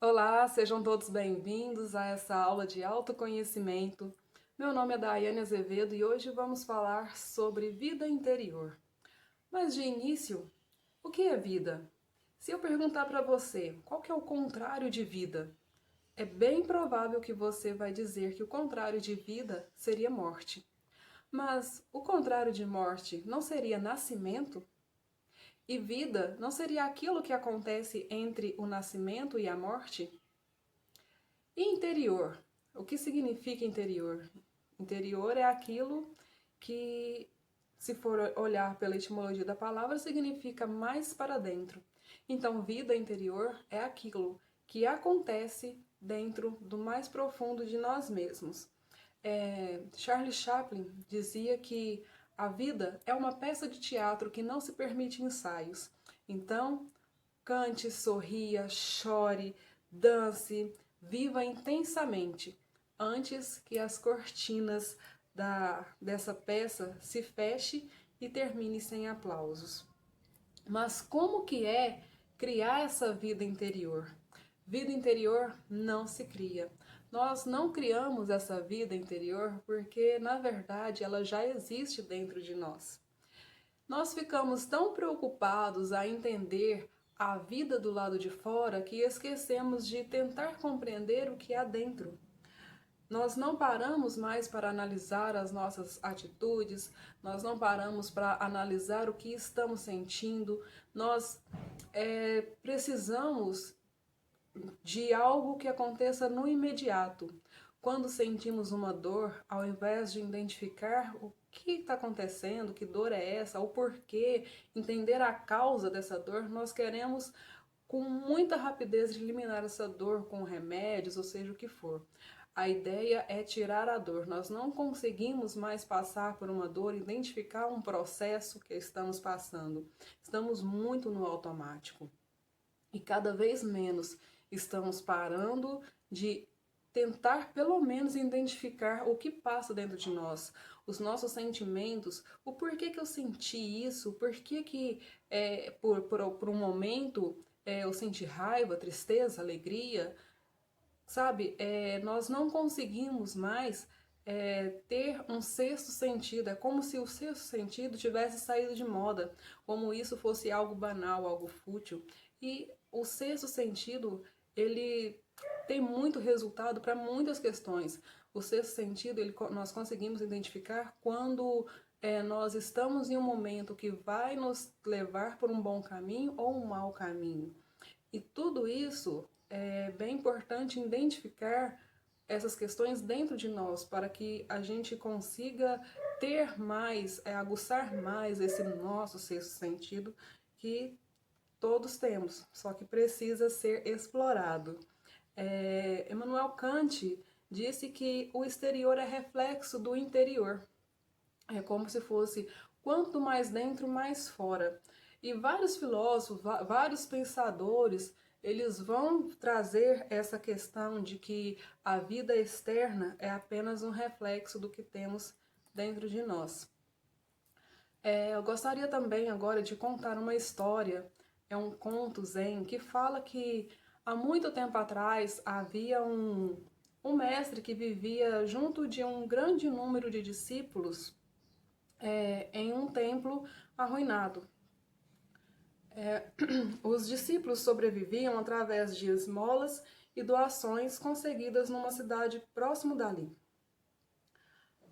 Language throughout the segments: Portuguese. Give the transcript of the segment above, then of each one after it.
Olá, sejam todos bem-vindos a essa aula de autoconhecimento. Meu nome é Daiane Azevedo e hoje vamos falar sobre vida interior. Mas de início, o que é vida? Se eu perguntar para você qual que é o contrário de vida, é bem provável que você vai dizer que o contrário de vida seria morte. Mas o contrário de morte não seria nascimento? E vida não seria aquilo que acontece entre o nascimento e a morte? E interior? O que significa interior? Interior é aquilo que, se for olhar pela etimologia da palavra, significa mais para dentro. Então, vida interior é aquilo que acontece dentro do mais profundo de nós mesmos. Charles Chaplin dizia que a vida é uma peça de teatro que não se permite ensaios. Então, cante, sorria, chore, dance, viva intensamente antes que as cortinas dessa peça se feche e termine sem aplausos. Mas como que é criar essa vida interior? Vida interior não se cria. Nós não criamos essa vida interior porque, na verdade, ela já existe dentro de nós. Nós ficamos tão preocupados a entender a vida do lado de fora que esquecemos de tentar compreender o que há dentro. Nós não paramos mais para analisar as nossas atitudes, nós não paramos para analisar o que estamos sentindo, nós precisamos de algo que aconteça no imediato. Quando sentimos uma dor, ao invés de identificar o que está acontecendo, que dor é essa, o porquê, entender a causa dessa dor, nós queremos com muita rapidez eliminar essa dor com remédios, ou seja o que for. A ideia é tirar a dor. Nós não conseguimos mais passar por uma dor, identificar um processo que estamos passando. Estamos muito no automático. E cada vez menos estamos parando de tentar pelo menos identificar o que passa dentro de nós, os nossos sentimentos, o porquê que eu senti isso, o porquê que por um momento eu senti raiva, tristeza, alegria, sabe? Nós não conseguimos mais ter um sexto sentido. É como se o sexto sentido tivesse saído de moda, como isso fosse algo banal, algo fútil. E o sexto sentido, ele tem muito resultado para muitas questões. O sexto sentido, nós conseguimos identificar quando nós estamos em um momento que vai nos levar por um bom caminho ou um mau caminho. E tudo isso é bem importante identificar essas questões dentro de nós para que a gente consiga ter mais, aguçar mais esse nosso sexto sentido que todos temos, só que precisa ser explorado. Emmanuel Kant disse que o exterior é reflexo do interior. É como se fosse quanto mais dentro, mais fora. E vários filósofos, vários pensadores, eles vão trazer essa questão de que a vida externa é apenas um reflexo do que temos dentro de nós. Eu gostaria também agora de contar uma história, é um conto zen, que fala que há muito tempo atrás havia um mestre que vivia junto de um grande número de discípulos em um templo arruinado. Os discípulos sobreviviam através de esmolas e doações conseguidas numa cidade próximo dali.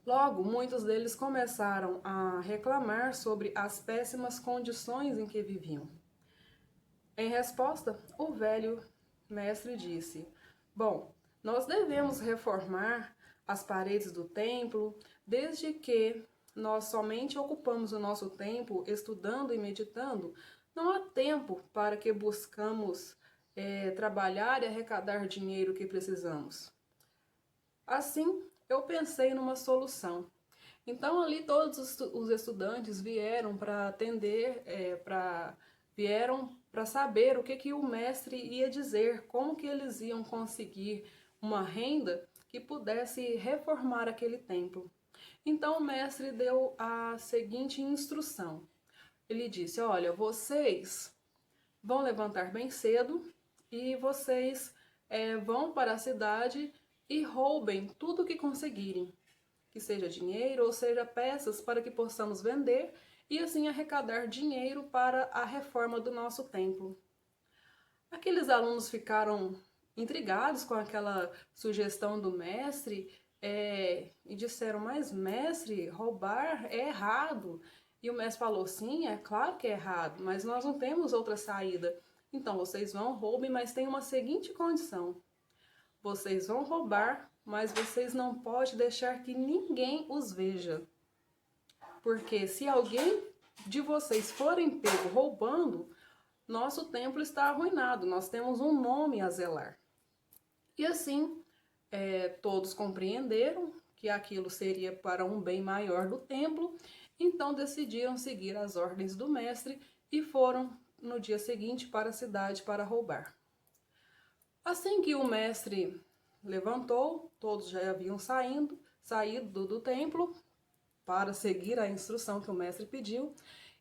Logo, muitos deles começaram a reclamar sobre as péssimas condições em que viviam. Em resposta, o velho mestre disse: Bom, nós devemos reformar as paredes do templo, desde que nós somente ocupamos o nosso tempo estudando e meditando, não há tempo para que buscamos trabalhar e arrecadar dinheiro que precisamos. Assim, eu pensei numa solução. Então ali todos os estudantes vieram para atender, vieram para saber o que o mestre ia dizer, como que eles iam conseguir uma renda que pudesse reformar aquele templo. Então o mestre deu a seguinte instrução. Ele disse: olha, vocês vão levantar bem cedo e vocês vão para a cidade e roubem tudo que conseguirem, que seja dinheiro ou seja peças, para que possamos vender e assim arrecadar dinheiro para a reforma do nosso templo. Aqueles alunos ficaram intrigados com aquela sugestão do mestre e disseram, mas mestre, roubar é errado. E o mestre falou, sim, é claro que é errado, mas nós não temos outra saída. Então vocês vão, roubem, mas tem uma seguinte condição. Vocês vão roubar, mas vocês não podem deixar que ninguém os veja. Porque se alguém de vocês forem pego roubando, nosso templo está arruinado, nós temos um nome a zelar. E assim, todos compreenderam que aquilo seria para um bem maior do templo, então decidiram seguir as ordens do mestre e foram no dia seguinte para a cidade para roubar. Assim que o mestre levantou, todos já haviam saído do templo para seguir a instrução que o mestre pediu,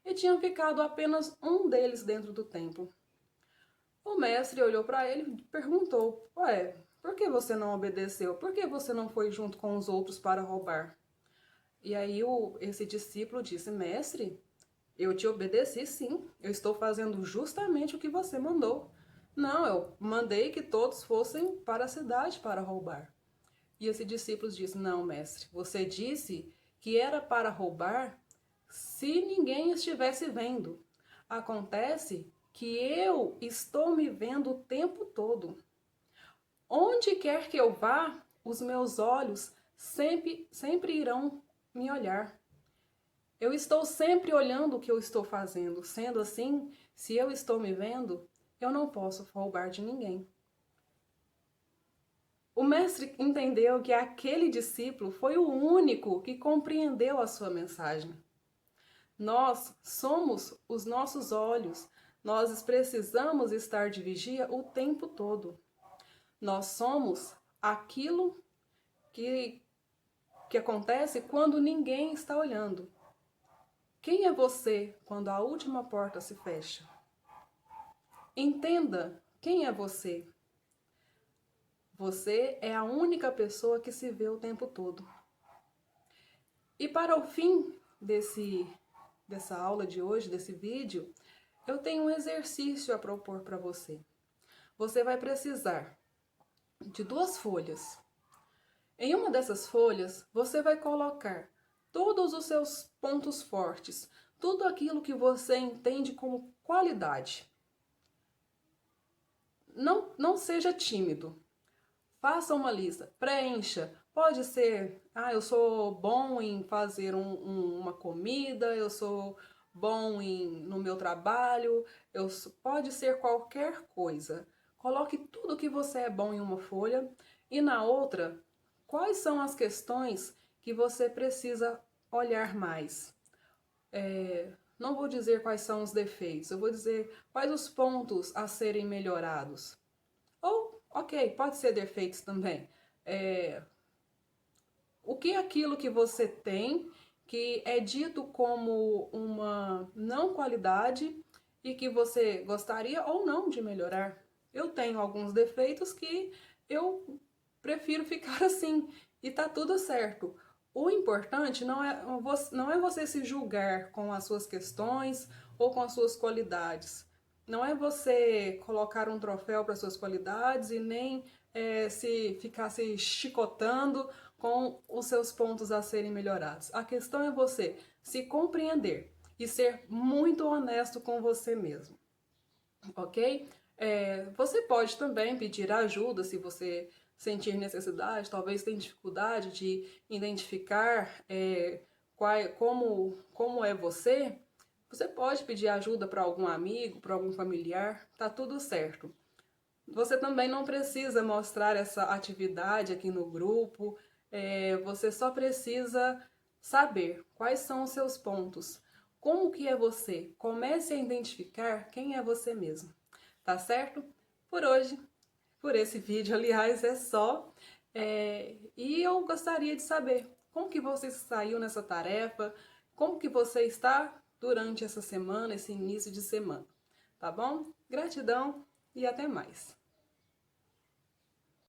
e tinha ficado apenas um deles dentro do templo. O mestre olhou para ele e perguntou, ué, por que você não obedeceu? Por que você não foi junto com os outros para roubar? E aí esse discípulo disse, mestre, eu te obedeci sim, eu estou fazendo justamente o que você mandou. Não, eu mandei que todos fossem para a cidade para roubar. E esse discípulo disse, não, mestre, você disse que era para roubar se ninguém estivesse vendo. Acontece que eu estou me vendo o tempo todo. Onde quer que eu vá, os meus olhos sempre irão me olhar. Eu estou sempre olhando o que eu estou fazendo. Sendo assim, se eu estou me vendo, eu não posso roubar de ninguém. O mestre entendeu que aquele discípulo foi o único que compreendeu a sua mensagem. Nós somos os nossos olhos, nós precisamos estar de vigia o tempo todo. Nós somos aquilo que acontece quando ninguém está olhando. Quem é você quando a última porta se fecha? Entenda quem é você. Você é a única pessoa que se vê o tempo todo. E para o fim dessa aula de hoje, desse vídeo, eu tenho um exercício a propor para você. Você vai precisar de 2 folhas. Em uma dessas folhas, você vai colocar todos os seus pontos fortes, tudo aquilo que você entende como qualidade. Não seja tímido. Faça uma lista, preencha. Pode ser, eu sou bom em fazer uma comida, eu sou bom no meu trabalho, pode ser qualquer coisa. Coloque tudo que você é bom em uma folha e na outra, quais são as questões que você precisa olhar mais. Não vou dizer quais são os defeitos, eu vou dizer quais os pontos a serem melhorados. Ou, ok, pode ser defeitos também. O que é aquilo que você tem que é dito como uma não qualidade e que você gostaria ou não de melhorar? Eu tenho alguns defeitos que eu prefiro ficar assim e tá tudo certo. O importante não é você se julgar com as suas questões ou com as suas qualidades. Não é você colocar um troféu para suas qualidades e nem se ficar se chicotando com os seus pontos a serem melhorados. A questão é você se compreender e ser muito honesto com você mesmo, ok? Você pode também pedir ajuda se você sentir necessidade, talvez tenha dificuldade de identificar como é você. Você pode pedir ajuda para algum amigo, para algum familiar, tá tudo certo. Você também não precisa mostrar essa atividade aqui no grupo, você só precisa saber quais são os seus pontos, como que é você. Comece a identificar quem é você mesmo, tá certo? Por hoje, por esse vídeo, aliás, é só. E eu gostaria de saber como que você saiu nessa tarefa, como que você está durante essa semana, esse início de semana, tá bom? Gratidão e até mais!